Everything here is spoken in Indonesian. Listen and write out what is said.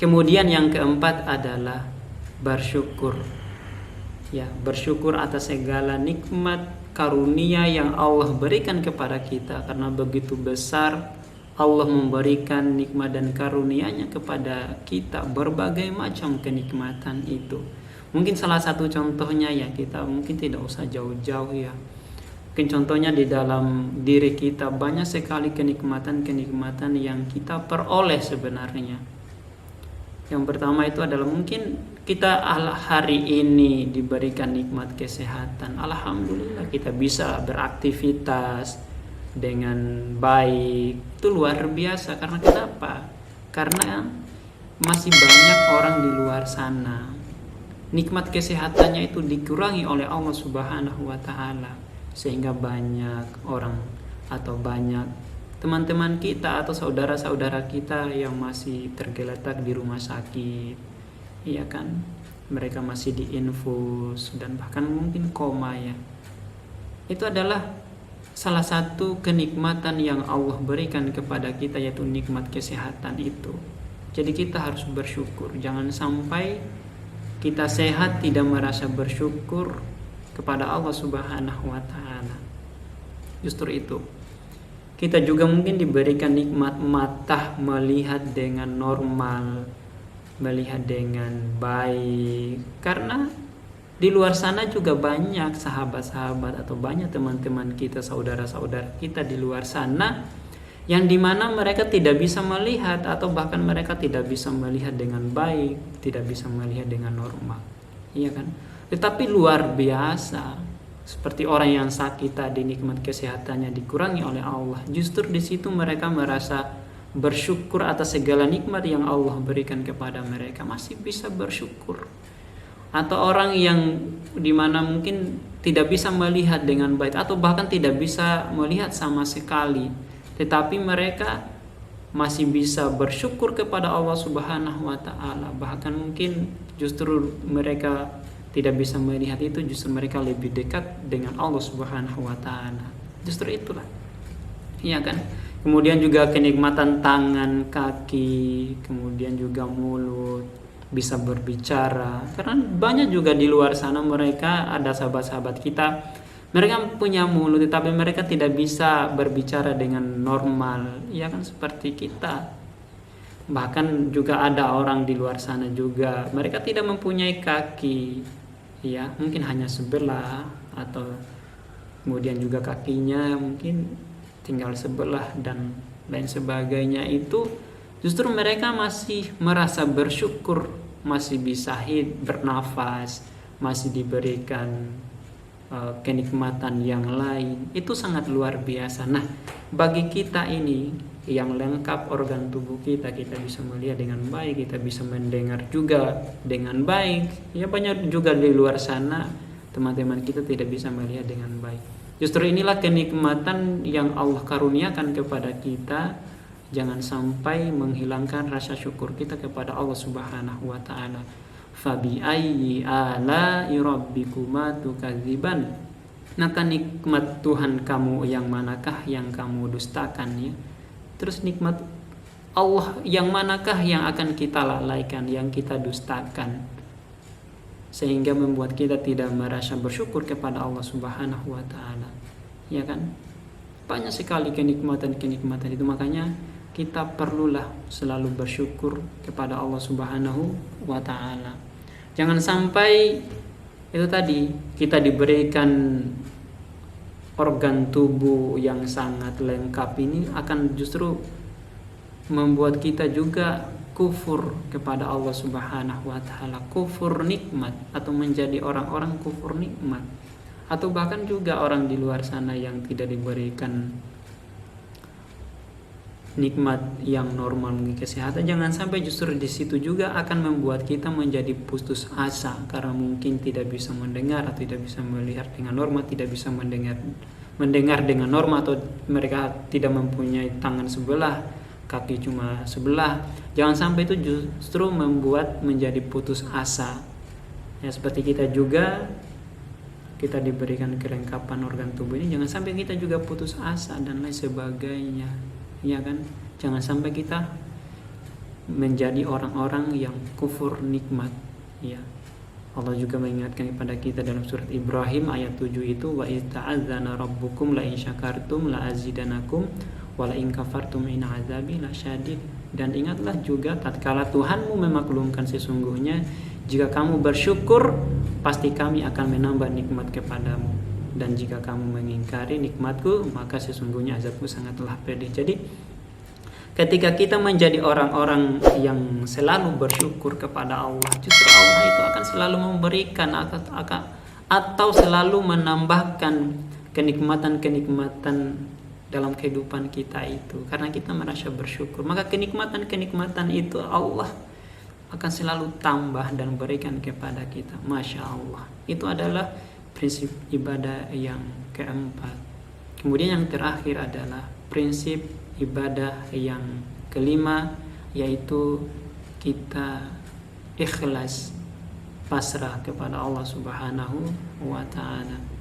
Kemudian yang keempat adalah bersyukur. Ya, bersyukur atas segala nikmat karunia yang Allah berikan kepada kita, karena begitu besar Allah memberikan nikmat dan karunia-Nya kepada kita, berbagai macam kenikmatan itu. Mungkin salah satu contohnya ya, kita mungkin tidak usah jauh-jauh ya. Mungkin contohnya di dalam diri kita banyak sekali kenikmatan-kenikmatan yang kita peroleh sebenarnya. Yang pertama itu adalah mungkin kita hari ini diberikan nikmat kesehatan. Alhamdulillah kita bisa beraktivitas dengan baik. Itu luar biasa. Karena kenapa? Karena masih banyak orang di luar sana nikmat kesehatannya itu dikurangi oleh Allah Subhanahu wa taala, sehingga banyak orang atau banyak teman-teman kita atau saudara-saudara kita yang masih tergeletak di rumah sakit, iya kan? Mereka masih diinfus dan bahkan mungkin koma ya. Itu adalah salah satu kenikmatan yang Allah berikan kepada kita, yaitu nikmat kesehatan itu. Jadi kita harus bersyukur. Jangan sampai kita sehat tidak merasa bersyukur kepada Allah Subhanahu wa taala. Justru itu. Kita juga mungkin diberikan nikmat mata, melihat dengan normal, melihat dengan baik. Karena di luar sana juga banyak sahabat-sahabat atau banyak teman-teman kita, saudara-saudara kita di luar sana yang dimana mereka tidak bisa melihat atau bahkan mereka tidak bisa melihat dengan baik, tidak bisa melihat dengan normal, iya kan? Tetapi luar biasa, seperti orang yang sakit tadi, nikmat kesehatannya dikurangi oleh Allah. Justru di situ mereka merasa bersyukur atas segala nikmat yang Allah berikan kepada mereka, masih bisa bersyukur. Atau orang yang dimana mungkin tidak bisa melihat dengan baik atau bahkan tidak bisa melihat sama sekali, tetapi mereka masih bisa bersyukur kepada Allah Subhanahu wa taala. Bahkan mungkin justru mereka tidak bisa melihat itu, justru mereka lebih dekat dengan Allah Subhanahu wa taala. Justru itulah. Iya kan? Kemudian juga kenikmatan tangan, kaki, kemudian juga mulut, bisa berbicara. Karena banyak juga di luar sana mereka ada sahabat-sahabat kita, mereka punya mulut tetapi mereka tidak bisa berbicara dengan normal, ya kan, seperti kita. Bahkan juga ada orang di luar sana juga mereka tidak mempunyai kaki, ya mungkin hanya sebelah, atau kemudian juga kakinya mungkin tinggal sebelah dan lain sebagainya. Itu justru mereka masih merasa bersyukur, masih bisa bernafas, masih diberikan kenikmatan yang lain. Itu sangat luar biasa. Nah, bagi kita ini yang lengkap organ tubuh kita, kita bisa melihat dengan baik, kita bisa mendengar juga dengan baik. Ya banyak juga di luar sana teman-teman kita tidak bisa melihat dengan baik. Justru inilah kenikmatan yang Allah karuniakan kepada kita. Jangan sampai menghilangkan rasa syukur kita kepada Allah Subhanahu wa taala. Fabi ayyi ala'i rabbikuma tukadziban. Maka nikmat Tuhan kamu yang manakah yang kamu dustakan, ya? Terus nikmat Allah yang manakah yang akan kita lalaikan, yang kita dustakan, sehingga membuat kita tidak merasa bersyukur kepada Allah Subhanahu wa taala. Ya kan? Banyak sekali kenikmatan-kenikmatan itu, makanya kita perlulah selalu bersyukur kepada Allah Subhanahu wa taala. Jangan sampai itu tadi kita diberikan organ tubuh yang sangat lengkap ini akan justru membuat kita juga kufur kepada Allah Subhanahu wa taala, kufur nikmat, atau menjadi orang-orang kufur nikmat. Atau bahkan juga orang di luar sana yang tidak diberikan nikmat yang normal, mungkin kesehatan, jangan sampai justru di situ juga akan membuat kita menjadi putus asa karena mungkin tidak bisa mendengar atau tidak bisa melihat dengan normal, tidak bisa mendengar dengan normal, atau mereka tidak mempunyai tangan sebelah, kaki cuma sebelah. Jangan sampai itu justru membuat menjadi putus asa. Ya, seperti kita juga, kita diberikan kelengkapan organ tubuh ini, jangan sampai kita juga putus asa dan lain sebagainya. Ya kan, jangan sampai kita menjadi orang-orang yang kufur nikmat. Ya, Allah juga mengingatkan kepada kita dalam surat Ibrahim ayat 7 itu, wa ita'adzana rabbukum la in syakartum la azidanakum wa la in kafartum in azabi lasyadid. Dan ingatlah juga tatkala Tuhanmu memaklumkan sesungguhnya jika kamu bersyukur pasti kami akan menambah nikmat kepadamu, dan jika kamu mengingkari nikmatku maka sesungguhnya azabku sangatlah pedih. Jadi ketika kita menjadi orang-orang yang selalu bersyukur kepada Allah, justru Allah itu akan selalu memberikan atau selalu menambahkan kenikmatan-kenikmatan dalam kehidupan kita itu. Karena kita merasa bersyukur, maka kenikmatan-kenikmatan itu Allah akan selalu tambah dan berikan kepada kita. Masya Allah. Itu adalah prinsip ibadah yang keempat. Kemudian yang terakhir adalah prinsip ibadah yang kelima, yaitu kita ikhlas pasrah kepada Allah Subhanahu wa ta'ala.